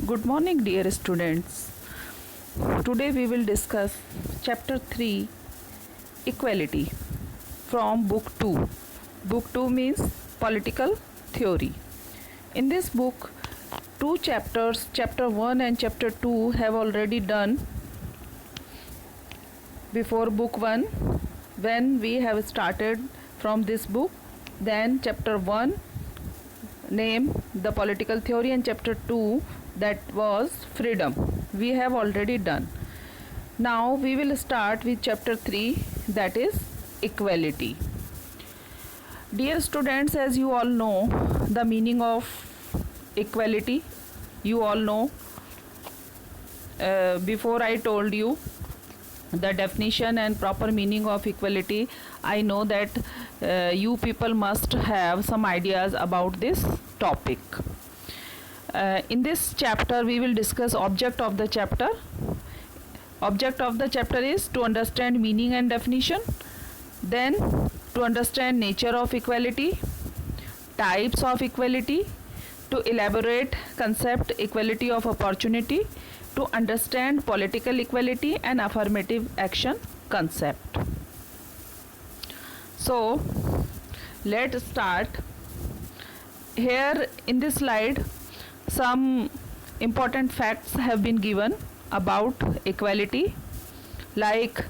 Good morning, dear students. Today we will discuss chapter 3 Equality from book 2. Book 2 means political theory. In this book, two chapters, chapter 1 and chapter 2, have already done before book 1 when we have started from this book. Then chapter 1 name the political theory and chapter 2 that was freedom we have already done. Now we will start with chapter 3, that is equality. Dear students, as you all know the meaning of equality, you all know. Before I told you the definition and proper meaning of equality, I know that you people must have some ideas about this topic. In this chapter we will discuss object of the chapter. Object of the chapter is to understand meaning and definition, then to understand nature of equality, types of equality, to elaborate concept equality of opportunity, to understand political equality and affirmative action concept. So let's start. Here in this slide some important facts have been given about equality, like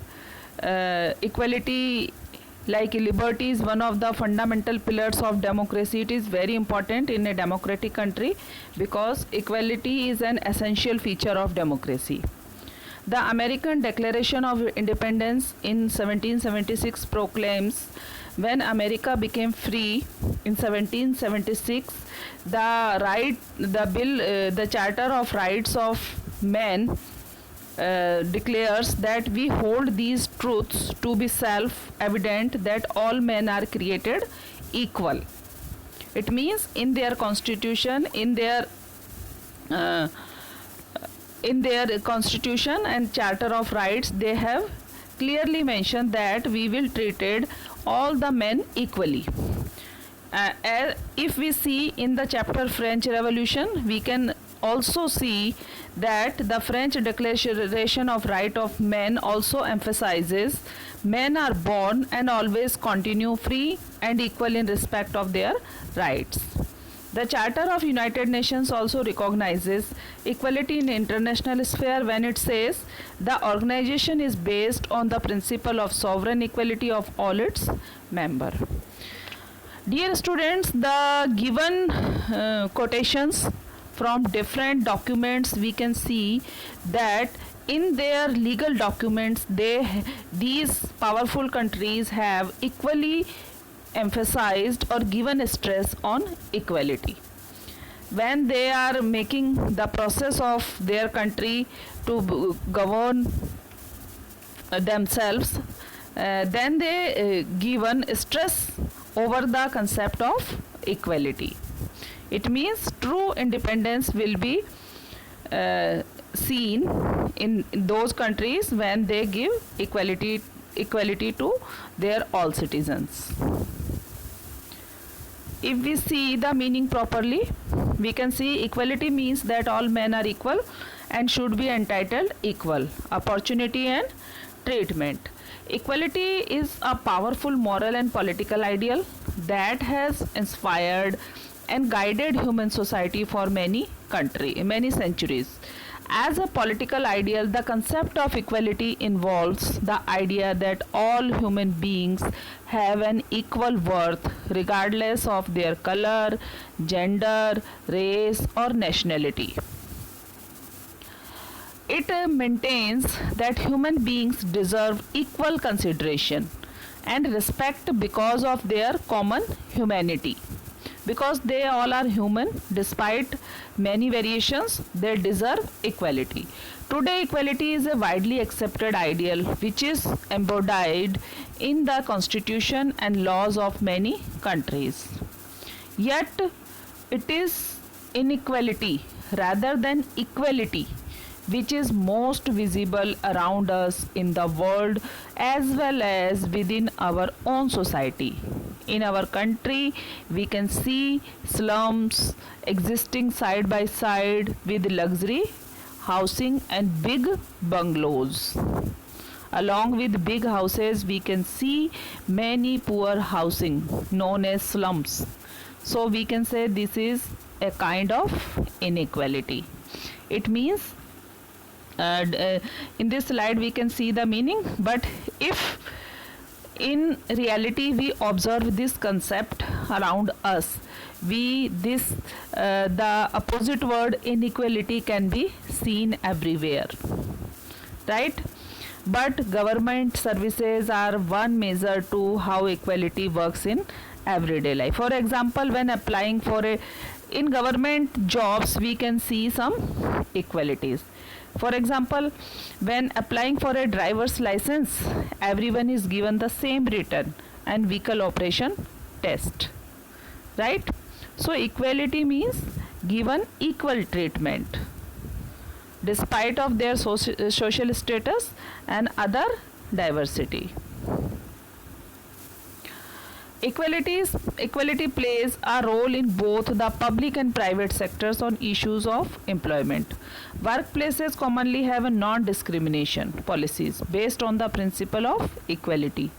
equality, like liberty is one of the fundamental pillars of democracy. It is very important in a democratic country because equality is an essential feature of democracy. The American Declaration of Independence in 1776 proclaims when America became free in 1776, the Charter of Rights of Men declares that we hold these truths to be self-evident that all men are created equal. It means in their constitution, in their constitution and Charter of Rights, they have clearly mentioned that we will treated all the men equally. If we see in the chapter French Revolution, we can also see that the French Declaration of Right of Men also emphasizes men are born and always continue free and equal in respect of their rights. The Charter of United Nations also recognizes equality in international sphere when it says the organization is based on the principle of sovereign equality of all its members. Dear students, the given quotations from different documents, we can see that in their legal documents these powerful countries have equally emphasized or given stress on equality. When they are making the process of their country to govern themselves, then they given stress over the concept of equality. It means true independence will be seen in those countries when they give equality to their all citizens. If we see the meaning properly, we can see equality means that all men are equal and should be entitled equal opportunity and treatment. Equality is a powerful moral and political ideal that has inspired and guided human society for many centuries. As a political ideal, the concept of equality involves the idea that all human beings have an equal worth regardless of their color, gender, race, or nationality. It maintains that human beings deserve equal consideration and respect because of their common humanity. Because they all are human, despite many variations, they deserve equality. Today, equality is a widely accepted ideal which is embodied in the constitution and laws of many countries. Yet, it is inequality rather than equality which is most visible around us in the world as well as within our own society. In our country, we can see slums existing side by side with luxury housing and big bungalows. Along with big houses, we can see many poor housing known as slums. So we can say this is a kind of inequality. It means in this slide we can see the meaning, but if in reality we observe this concept around us, the opposite word inequality can be seen everywhere, right? But government services are one measure to how equality works in everyday life. For example, when applying for in government jobs, we can see some equalities. For example, when applying for a driver's license, everyone is given the same written and vehicle operation test, right? So equality means given equal treatment despite of their social status and other diversity. Equality plays a role in both the public and private sectors on issues of employment. Workplaces commonly have a non-discrimination policies based on the principle of equality.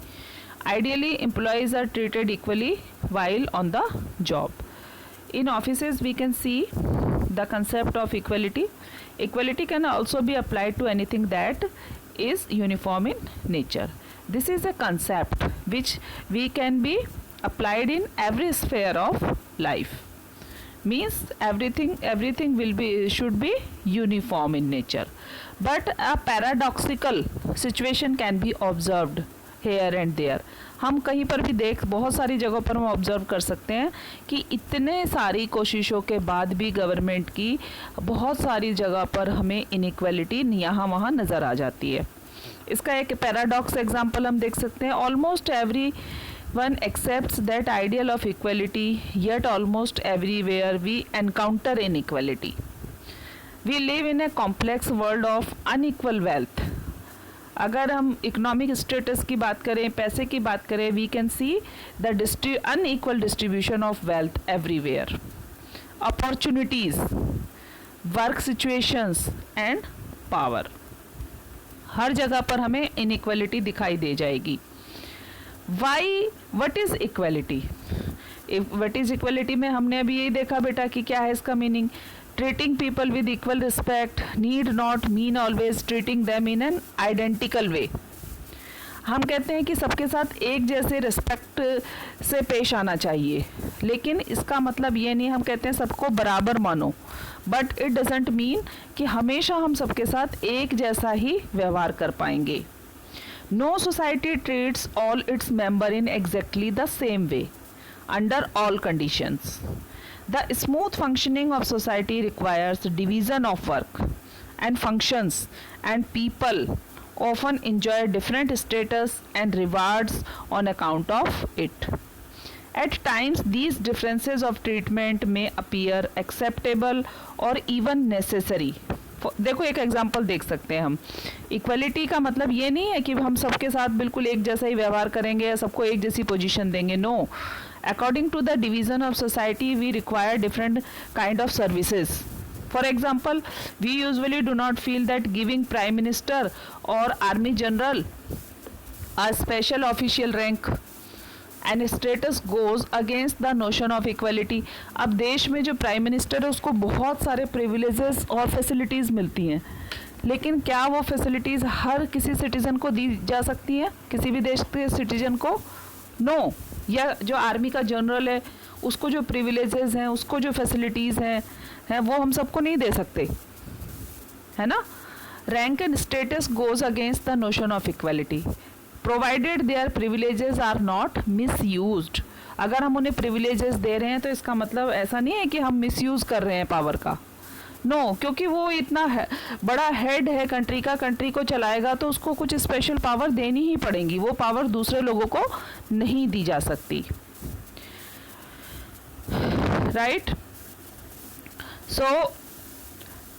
Ideally, employees are treated equally while on the job. In offices, we can see the concept of equality. Equality can also be applied to anything that is uniform in nature. This is a concept which we can be applied in every sphere of life. Means everything should be uniform in nature. But a paradoxical situation can be observed here and there. हम कहीं पर भी बहुत सारी जगहों पर हम observe कर सकते हैं कि इतने सारी कोशिशों के बाद भी गवर्नमेंट की बहुत सारी जगह पर हमें इनइक्वालिटी यहाँ वहाँ नज़र आ जाती है. इसका एक पैराडॉक्स एग्जांपल हम देख सकते हैं. Almost every one accepts that ideal of equality, yet almost everywhere we encounter inequality. We live in a complex world of unequal wealth. अगर हम इकोनॉमिक स्टेटस की बात करें, पैसे की बात करें, we can see the unequal distribution of wealth everywhere, opportunities, work situations and power. हर जगह पर हमें इनइक्वालिटी दिखाई दे जाएगी. What is equality? What is equality में हमने अभी यही देखा बेटा कि क्या है इसका meaning. Treating people with equal respect need not mean always treating them in an identical way. हम कहते हैं कि सबके साथ एक जैसे रिस्पेक्ट से पेश आना चाहिए, लेकिन इसका मतलब ये नहीं हम कहते हैं सबको बराबर मानो. बट इट डजेंट मीन कि हमेशा हम सबके साथ एक जैसा ही व्यवहार कर पाएंगे. No society treats all its member in exactly the same way under all conditions. The smooth functioning of society requires division of work and functions, and people often enjoy different status and rewards on account of it. At times, these differences of treatment may appear acceptable or even necessary. देखो एक example देख सकते हैं हम. Equality का मतलब ये नहीं है कि हम सबके साथ बिल्कुल एक जैसा ही व्यवहार करेंगे या सबको एक जैसी पोजीशन देंगे. No. According to the division of society, we require different kind of services. For example, we usually do not feel that giving Prime Minister or Army General a special official rank and status goes against the notion of equality. अब देश में जो prime minister है उसको बहुत सारे privileges और facilities मिलती हैं, लेकिन क्या वो फैसिलिटीज़ हर किसी सिटीज़न को दी जा सकती हैं, किसी भी देश के सिटीजन को? नो. या जो आर्मी का जनरल है उसको जो प्रिविलेजेस हैं, उसको जो फैसिलिटीज़ हैं वो हम सबको नहीं दे सकते, है ना. Rank and status goes against the notion of equality provided their privileges are not misused. अगर हम उन्हें प्रिविलेजेस दे रहे हैं तो इसका मतलब ऐसा नहीं है कि हम मिसयूज़ कर रहे हैं पावर का. नो, क्योंकि वो इतना बड़ा हेड है कंट्री का, कंट्री को चलाएगा तो उसको कुछ स्पेशल पावर देनी ही पड़ेगी. वो पावर दूसरे लोगों को नहीं दी जा सकती. राइट. सो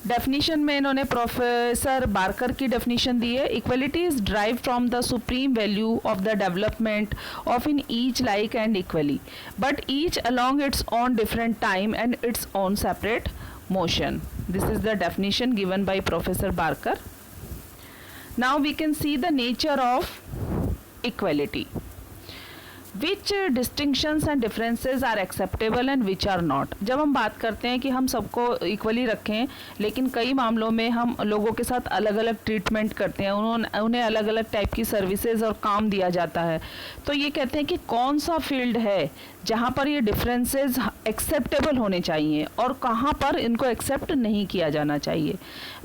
डेफिनेशन में इन्होंने प्रोफेसर बार्कर की डेफिनेशन दी है, equality is drive from the supreme value of the development of in each like and equally but each along its own different time and its own separate motion. This is the definition given by Professor Barker. Now we can see the nature of equality. Which distinctions and differences are acceptable and which are not. जब हम बात करते हैं कि हम सबको equally रखें, लेकिन कई मामलों में हम लोगों के साथ अलग अलग ट्रीटमेंट करते हैं, उन्हें अलग अलग टाइप की सर्विसेज और काम दिया जाता है, तो ये कहते हैं कि कौन सा फील्ड है जहाँ पर ये डिफरेंसेस एक्सेप्टेबल होने चाहिए और कहाँ पर इनको एक्सेप्ट नहीं किया जाना चाहिए.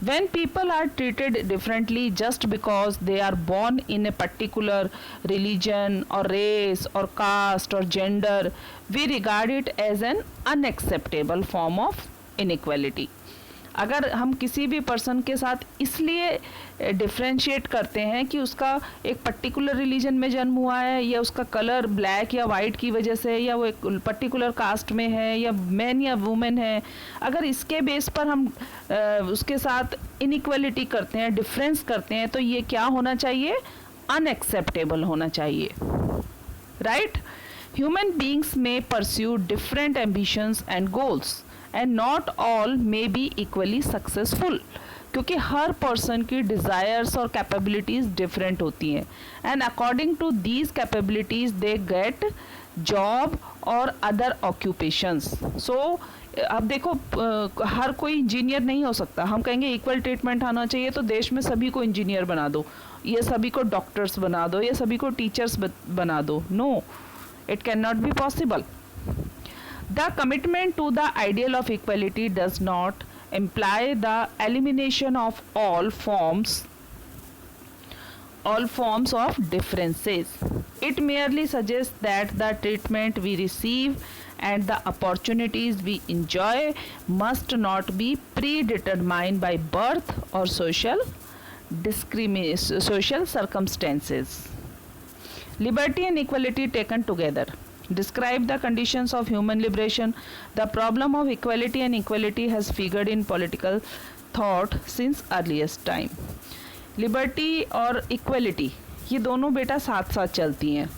When people are treated differently just because they are born in a particular religion or race or caste or gender, we regard it as an unacceptable form of inequality. अगर हम किसी भी पर्सन के साथ इसलिए डिफ्रेंशिएट करते हैं कि उसका एक पर्टिकुलर रिलीजन में जन्म हुआ है, या उसका कलर ब्लैक या वाइट की वजह से, या वो एक पर्टिकुलर कास्ट में है, या मैन या वुमेन है, अगर इसके बेस पर हम उसके साथ इनइक्वलिटी करते हैं, डिफरेंस करते हैं, तो ये क्या होना चाहिए? अनएक्सेप्टेबल होना चाहिए. Right? Human beings may pursue different ambitions and goals and not all may be equally successful, क्योंकि हर पर्सन की डिज़ायर्स और कैपेबिलिटीज़ डिफरेंट होती हैं, and according to these capabilities they get job और अदर ऑक्यूपेशंस. सो अब देखो, हर कोई इंजीनियर नहीं हो सकता. हम कहेंगे इक्वल ट्रीटमेंट आना चाहिए, तो देश में सभी को इंजीनियर बना दो, ये सभी को डॉक्टर्स बना दो, ये सभी को टीचर्स बना दो. No, it can not be possible. The commitment to the ideal of equality does not imply the elimination of all forms of differences. It merely suggests that the treatment we receive and the opportunities we enjoy must not be predetermined by birth or social circumstances. Liberty and equality taken together describe the conditions of human liberation. The problem of equality and equality has figured in political thought since earliest time. Liberty और equality ये दोनों बेटा साथ साथ चलती हैं,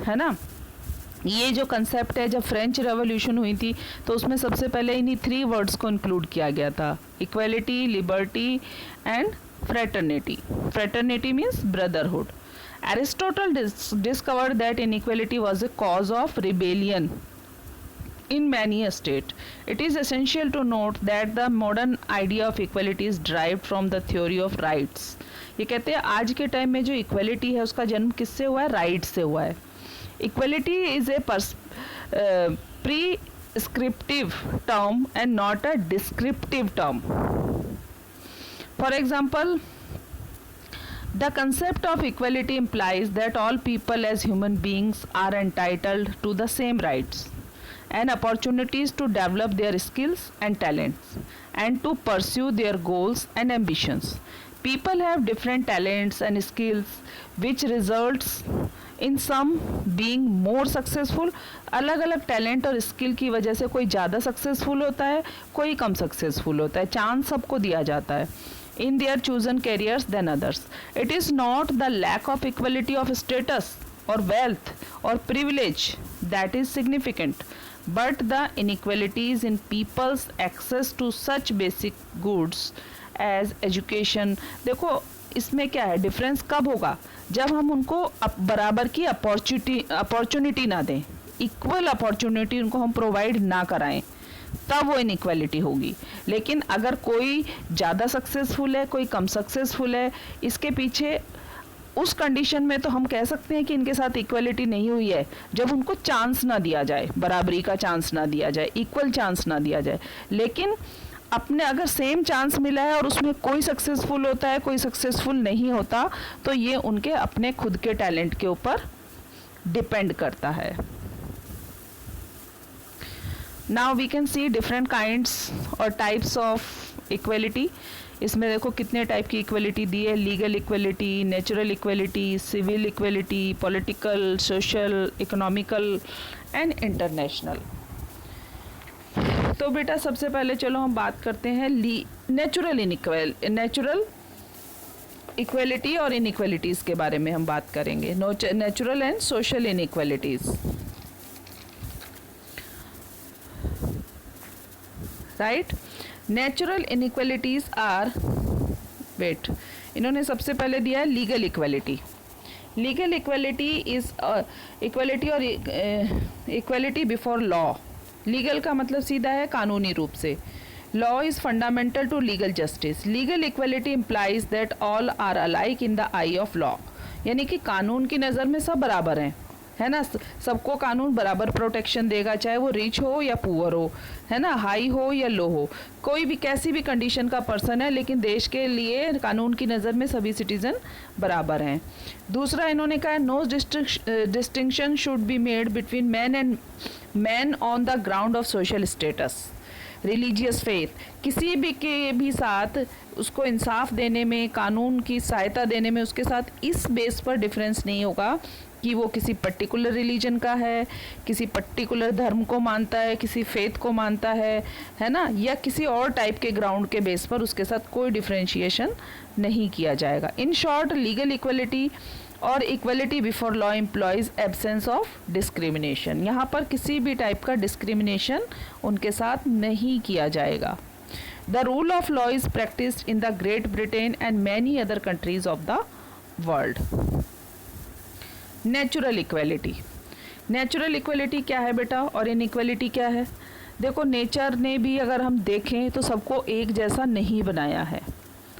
है ना. ये जो कंसेप्ट है, जब फ्रेंच रेवोल्यूशन हुई थी तो उसमें सबसे पहले इन्हीं 3 वर्ड्स को इंक्लूड किया गया था, equality, liberty and fraternity. Fraternity means brotherhood. Aristotle discovered that inequality was a cause of rebellion in many a state. It is essential to note that the modern idea of equality is derived from the theory of rights. ये कहते हैं आज के time में जो equality है उसका जन्म किससे हुआ है? राइट से हुआ है. Equality is a prescriptive term and not a descriptive term. For example, the concept of equality implies that all people as human beings are entitled to the same rights and opportunities to develop their skills and talents and to pursue their goals and ambitions. People have different talents and skills which results in some being more successful. अलग अलग talent और skill की वजह से कोई ज़्यादा successful होता है, कोई कम सक्सेसफुल होता है. चांस सबको दिया जाता है in their chosen careers than others. It is not the lack of equality of status or wealth or privilege that is significant, but the inequalities in people's access to such basic goods as education. देखो इसमें क्या है, difference कब होगा? जब हम उनको बराबर की अपॉर्चुनिटी ना दें, इक्वल अपॉर्चुनिटी उनको हम प्रोवाइड ना कराएं, तब वो इनइक्वालिटी होगी. लेकिन अगर कोई ज़्यादा सक्सेसफुल है, कोई कम सक्सेसफुल है, इसके पीछे उस कंडीशन में तो हम कह सकते हैं कि इनके साथ इक्वलिटी नहीं हुई है जब उनको चांस ना दिया जाए, बराबरी का चांस ना दिया जाए, इक्वल चांस ना दिया जाए. लेकिन अपने अगर सेम चांस मिला है और उसमें कोई सक्सेसफुल होता है, कोई सक्सेसफुल नहीं होता, तो ये उनके अपने खुद के टैलेंट के ऊपर डिपेंड करता है. Now we can see different kinds or types of equality. इसमें देखो कितने टाइप की इक्वलिटी दी है. Legal equality, natural equality, civil equality, political, social, economical and international. तो बेटा सबसे पहले चलो हम बात करते हैं नेचुरल इक्वेलिटी और इनइक्वेलिटीज़ के बारे में हम बात करेंगे। Natural and social inequalities, right. Natural inequalities are, wait, इन्होंने सबसे पहले दिया है legal equality. Legal equality is equality और इक्वेलिटी बिफोर लॉ। लीगल का मतलब सीधा है कानूनी रूप से। Law is fundamental to legal justice. Legal equality implies that all are alike in the eye of law, यानी कि कानून की नज़र में सब बराबर हैं, है ना। सबको कानून बराबर प्रोटेक्शन देगा, चाहे वो रिच हो या पुअर हो, है ना, हाई हो या लो हो, कोई भी कैसी भी कंडीशन का पर्सन है, लेकिन देश के लिए कानून की नज़र में सभी सिटीजन बराबर हैं। दूसरा इन्होंने कहा no distinction should be made between man on the ground of social status, religious faith. किसी भी के भी साथ उसको इंसाफ देने में, कानून की सहायता देने में उसके साथ इस बेस पर डिफरेंस नहीं होगा कि वो किसी पर्टिकुलर रिलीजन का है, किसी पर्टिकुलर धर्म को मानता है, किसी फेथ को मानता है ना, या किसी और टाइप के ग्राउंड के बेस पर उसके साथ कोई डिफरेंशिएशन नहीं किया जाएगा। इन शॉर्ट, लीगल इक्वलिटी और equality before law employees absence of discrimination. यहाँ पर किसी भी टाइप का डिस्क्रिमिनेशन उनके साथ नहीं किया जाएगा। The rule of law is practised in the great Britain and many other countries of the world. Natural equality, natural equality क्या है बेटा और इनइक्वलिटी क्या है? देखो, नेचर ने भी अगर हम देखें तो सबको एक जैसा नहीं बनाया है।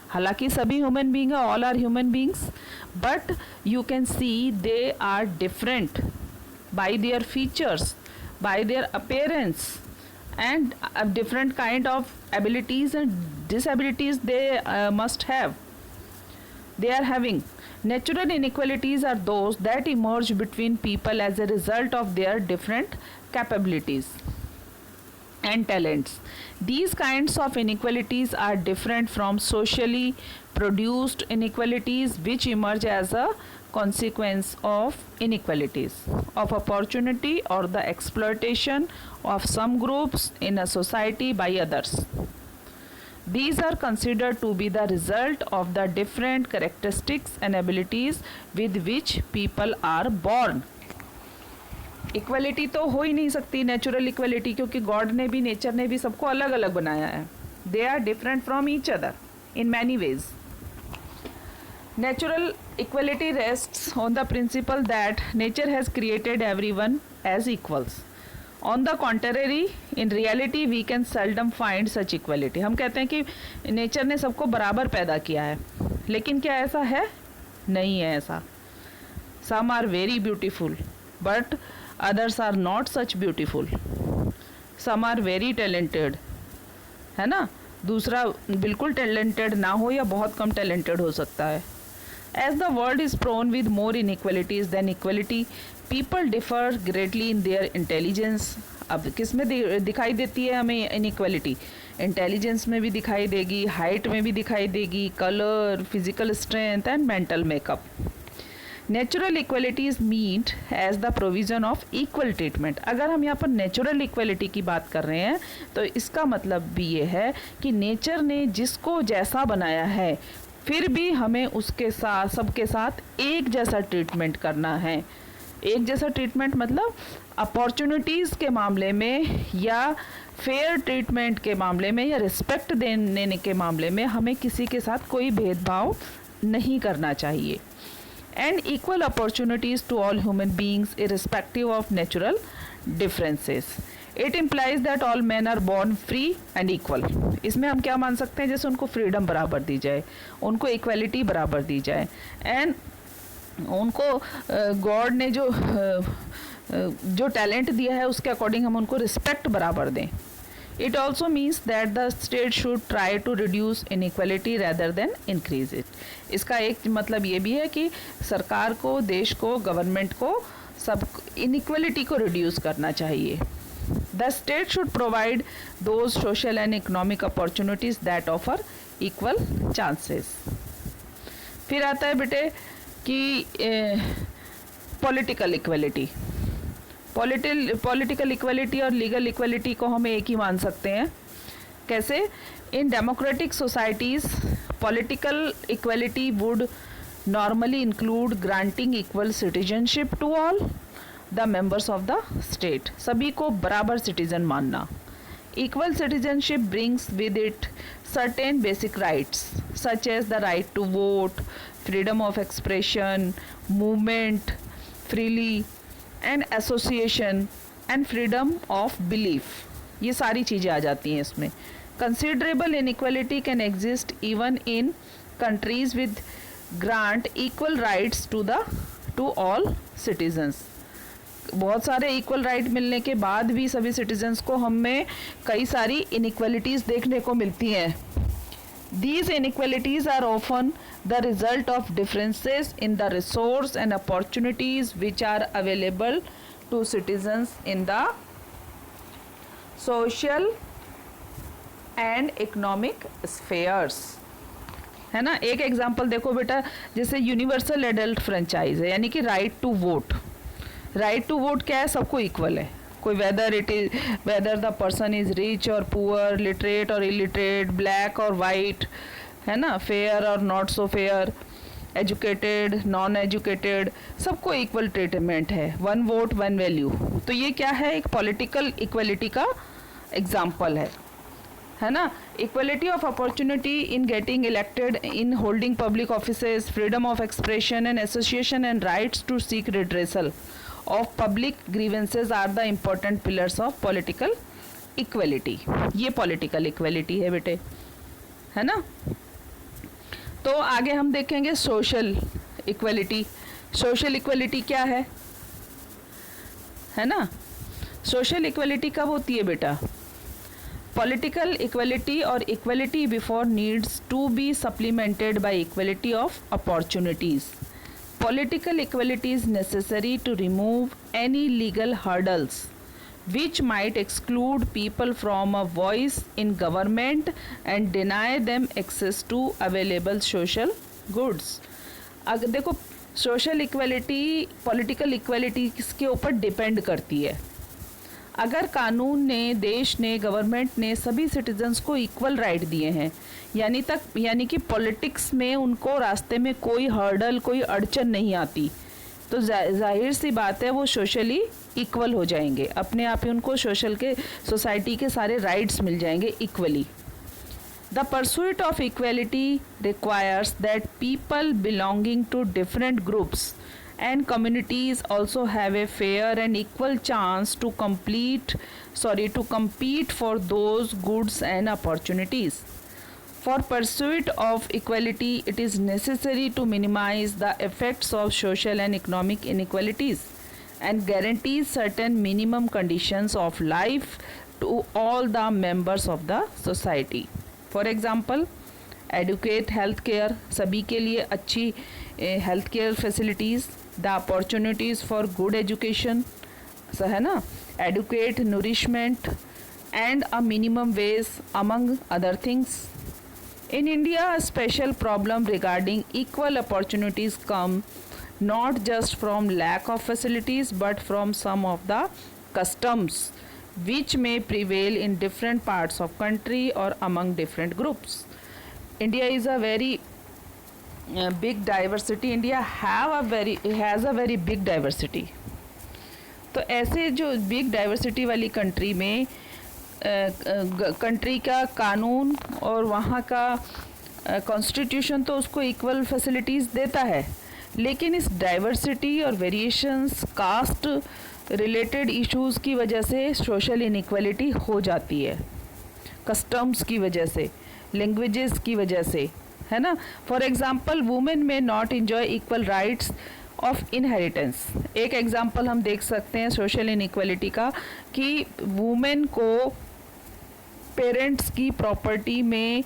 हालांकि सभी ह्यूमन बीइंग है, all are human beings, but you can see they are different by their features, by their appearance and different kind of abilities and disabilities they must have, they are having. Natural inequalities are those that emerge between people as a result of their different capabilities and talents. These kinds of inequalities are different from socially produced inequalities which emerge as a consequence of inequalities of opportunity or the exploitation of some groups in a society by others. These are considered to be the result of the different characteristics and abilities with which people are born. Equality तो हो ही नहीं सकती natural equality, क्योंकि God ने भी, nature ने भी सबको अलग अलग बनाया है। They are different from each other in many ways. Natural equality rests on the principle that nature has created everyone as equals. On the contrary, in reality we can seldom find such equality. हम कहते हैं कि nature ने सबको बराबर पैदा किया है, लेकिन क्या ऐसा है? नहीं है ऐसा। Some are very beautiful, but others are not such beautiful. Some are very talented, है ना, दूसरा बिल्कुल टैलेंटेड ना हो या बहुत कम टैलेंटेड हो सकता है। As the world is prone with more inequalities than equality, people differ greatly in their intelligence. अब किस में दिखाई देती है हमें इनइक्वालिटी? इंटेलिजेंस में भी दिखाई देगी, हाइट में भी दिखाई देगी, colour, physical strength and mental makeup. Natural equalities meet as the provision of equal treatment. अगर हम यहाँ पर नेचुरल इक्वलिटी की बात कर रहे हैं तो इसका मतलब भी ये है कि नेचर ने जिसको जैसा बनाया है फिर भी हमें उसके साथ, सबके साथ एक जैसा ट्रीटमेंट करना है। एक जैसा ट्रीटमेंट मतलब अपॉर्चुनिटीज़ के मामले में या फेयर ट्रीटमेंट के मामले में या रिस्पेक्ट देने के मामले में हमें किसी के साथ कोई भेदभाव नहीं करना चाहिए। And equal opportunities to all human beings irrespective of natural differences. It implies that all man are born free and equal. इसमें हम क्या मान सकते हैं? जैसे उनको फ्रीडम बराबर दी जाए, उनको इक्वलिटी बराबर दी जाए, एंड उनको गॉड ने जो टैलेंट दिया है उसके अकॉर्डिंग हम उनको रिस्पेक्ट बराबर दें। It also means that the state should try to reduce inequality rather than increase it. इसका एक मतलब ये भी है कि सरकार को, देश को, गवर्नमेंट को सब इनइक्वलिटी को रिड्यूस करना चाहिए। The state should provide those social and economic opportunities that offer equal chances. फिर आता है बेटे कि पॉलिटिकल इक्वलिटी। पॉलिटिकल इक्वलिटी और लीगल इक्वलिटी को हम एक ही मान सकते हैं। कैसे? In democratic societies political equality would normally include granting equal citizenship to all the members of the state, सभी को बराबर सिटीजन मानना। Equal citizenship brings with it certain basic rights such as the right to vote, freedom of expression, movement freely and association and freedom of belief, ये सारी चीज़ें आ जाती हैं इसमें। Considerable inequality can exist even in countries with grant equal rights to all citizens। बहुत सारे equal right मिलने के बाद भी सभी सिटीजन्स को हमें कई सारी इनइक्वलिटीज़ देखने को मिलती हैं। These inequalities are often the result of differences in the resource and opportunities which are available to citizens in the social and economic spheres, है ना। एक एग्जांपल देखो बेटा, जैसे यूनिवर्सल एडल्ट फ्रेंचाइज है, यानी कि right to vote. Right to vote क्या है? सबको इक्वल है, कोई whether the person is rich और पुअर, लिटरेट और इलिटरेट, ब्लैक और वाइट, है ना, फेयर और not so fair, educated non educated, सबको इक्वल ट्रीटमेंट है। One vote one value. तो ये क्या है? एक पॉलिटिकल इक्वलिटी का एग्जाम्पल है ना। Equality of opportunity in getting elected, in holding public offices, freedom of expression and association and rights to seek redressal of public grievances are the important pillars of political equality. ये political equality है बेटे, है ना। तो आगे हम देखेंगे social equality. Social equality क्या है ना। सोशल इक्वलिटी कब होती है बेटा? Political equality or equality before needs to be supplemented by equality of opportunities. Political equality is necessary to remove any legal hurdles which might exclude people from a voice in government and deny them access to available social goods. अगर देखो social equality political equality किसके ऊपर depend करती है? अगर कानून ने, देश ने, गवर्नमेंट ने सभी सिटीजन्स को इक्वल राइट दिए हैं, यानी कि पॉलिटिक्स में उनको रास्ते में कोई हर्डल, कोई अड़चन नहीं आती, तो जाहिर सी बात है वो सोशली इक्वल हो जाएंगे, अपने आप ही उनको सोसाइटी के सारे राइट्स मिल जाएंगे equally. The pursuit of equality requires that people belonging to different groups and communities also have a fair and equal chance to compete for those goods and opportunities. For pursuit of equality, it is necessary to minimize the effects of social and economic inequalities and guarantee certain minimum conditions of life to all the members of the society. For example, adequate health care, सभी के लिए अच्छी health care facilities, the opportunities for good education, है ना, adequate nourishment and a minimum wage among other things. In India, a special problem regarding equal opportunities come not just from lack of facilities but from some of the customs which may prevail in different parts of country or among different groups. India is a very big diversity. India has a very big diversity. तो ऐसे जो big diversity वाली country में country का कानून और वहाँ का कॉन्स्टिट्यूशन तो उसको इक्वल फैसिलिटीज़ देता है, लेकिन इस डाइवर्सिटी और वेरिएशंस, कास्ट रिलेटेड इश्यूज़ की वजह से सोशल इनइक्वालिटी हो जाती है, कस्टम्स की वजह से, लैंग्वेजेस की वजह से, है ना। फॉर एग्ज़ाम्पल, वुमेन में not enjoy equal rights of inheritance. एक एग्ज़ाम्पल हम देख सकते हैं सोशल इनइक्वालिटी का कि वुमेन को पेरेंट्स की प्रॉपर्टी में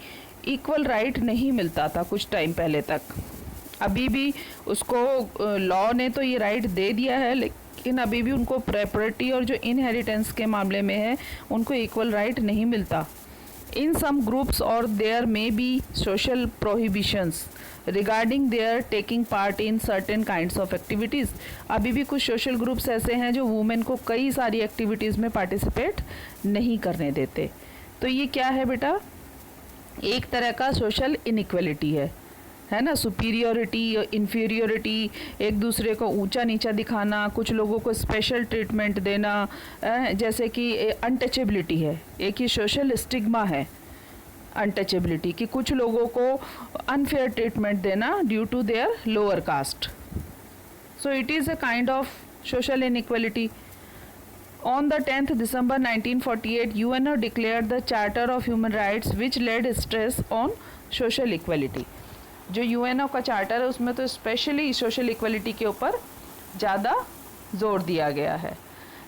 इक्वल राइट नहीं मिलता था कुछ टाइम पहले तक। अभी भी उसको लॉ ने तो ये राइट दे दिया है, लेकिन अभी भी उनको प्रॉपर्टी और जो इनहेरिटेंस के मामले में है उनको इक्वल राइट नहीं मिलता। In some groups or there may be social prohibitions regarding their taking part in certain kinds of activities. अभी भी कुछ सोशल ग्रुप्स ऐसे हैं जो वुमेन को कई सारी एक्टिविटीज़ में पार्टिसिपेट नहीं करने देते. तो ये क्या है बेटा? एक तरह का सोशल इनइक्वलिटी है ना. सुपीरियोरिटी, इन्फीरियोरिटी, एक दूसरे को ऊंचा नीचा दिखाना, कुछ लोगों को स्पेशल ट्रीटमेंट देना, जैसे कि अनटचेबिलिटी है. एक ही सोशल स्टिग्मा है अनटचेबिलिटी, कि कुछ लोगों को अनफेयर ट्रीटमेंट देना due to their lower caste. So it is a kind of social inequality. On the 10th December 1948, UNO declared the Charter of Human Rights, which laid stress on social equality. जो UNO का charter है उसमें तो specially social equality के ऊपर ज़्यादा जोर दिया गया है.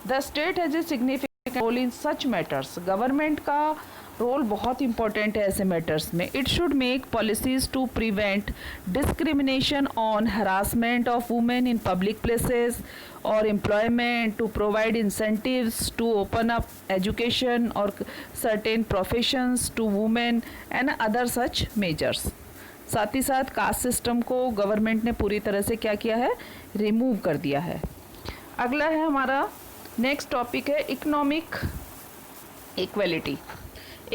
The state has a significant role in such matters. Government का रोल बहुत इंपॉर्टेंट है ऐसे मैटर्स में. It should make policies to prevent discrimination on harassment of women in public places और employment, to provide incentives to open up education और certain professions to women and other such measures. साथ ही साथ caste system को government ने पूरी तरह से क्या किया है? रिमूव कर दिया है. अगला है हमारा नेक्स्ट टॉपिक है economic equality.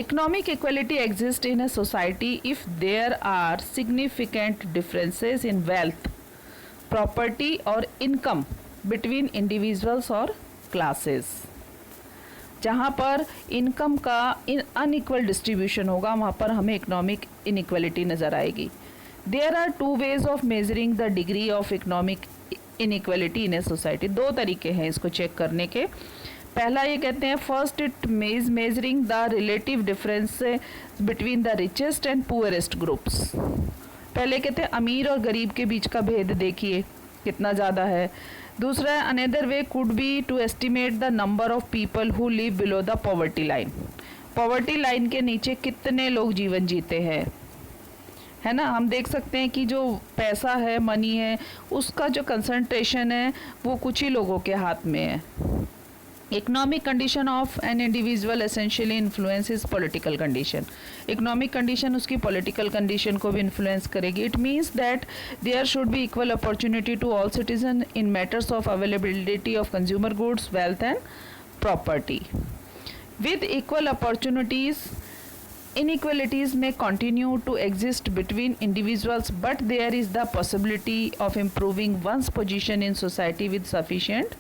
Economic equality exists in a society if there are significant differences in wealth, property or income between individuals or classes. जहाँ पर इनकम का अनइक्वल डिस्ट्रीब्यूशन होगा वहाँ पर हमें इकोनॉमिक इनइक्वलिटी नज़र आएगी. There are two ways of measuring the degree of economic inequality in a society. दो तरीके हैं इसको चेक करने के. पहला ये कहते हैं first it measuring the relative difference between the richest and poorest groups. पहले कहते हैं अमीर और गरीब के बीच का भेद देखिए कितना ज़्यादा है. दूसरा है another way could be to estimate the number of people who live below the poverty line. Poverty line के नीचे कितने लोग जीवन जीते हैं, है ना. हम देख सकते हैं कि जो पैसा है, मनी है, उसका जो कंसंट्रेशन है वो कुछ ही लोगों के हाथ में है. Economic condition of an individual essentially influences political condition. Economic condition उसकी पॉलिटिकल कंडीशन को भी इन्फ्लुएंस करेगी. It means that there should be equal opportunity to all citizen in matters of availability of consumer goods, wealth and property. With equal opportunities inequalities may continue to exist between individuals, but there is the possibility of improving one's position in society with sufficient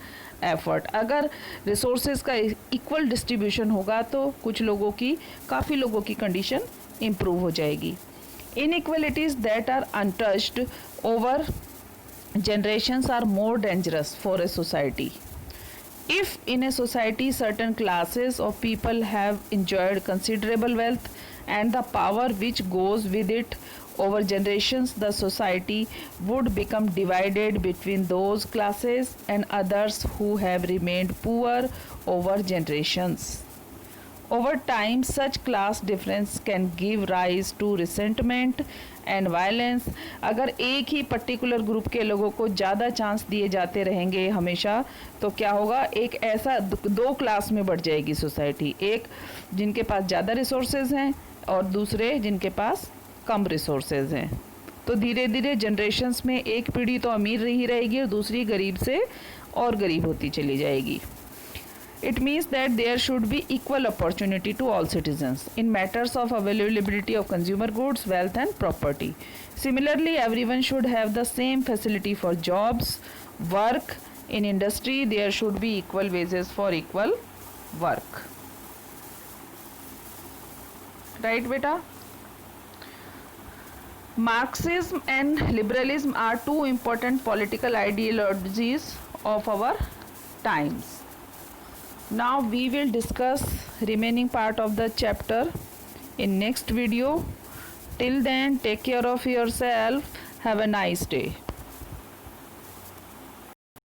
effort. अगर resources का equal distribution होगा तो कुछ लोगों की, काफ़ी लोगों की condition improve हो जाएगी. Inequalities that are untouched over generations are more dangerous for a society. If in a society certain classes of people have enjoyed considerable wealth and the power which goes with it over generations, the society would become divided between those classes and others who have remained poor over generations. Over time, such class difference can give rise to resentment and violence. अगर एक ही particular group के लोगों को ज़्यादा chance दिए जाते रहेंगे हमेशा तो क्या होगा? एक ऐसा दो क्लास में बढ़ जाएगी सोसाइटी. एक जिनके पास ज़्यादा रिसोर्सेज हैं और दूसरे जिनके पास कम रिसोर्सेज हैं. तो धीरे धीरे जनरेशन्स में एक पीढ़ी तो अमीर ही रहेगी और दूसरी गरीब से और गरीब होती चली जाएगी. It means that there should be equal opportunity to all citizens in matters of availability of consumer goods, wealth and property. Similarly, everyone should have the same facility for jobs, work. In industry, there should be equal wages for equal work. Right, beta? Marxism and liberalism are two important political ideologies of our times. Now we will discuss remaining part of the chapter in next video. Till then, take care of yourself. Have a nice day.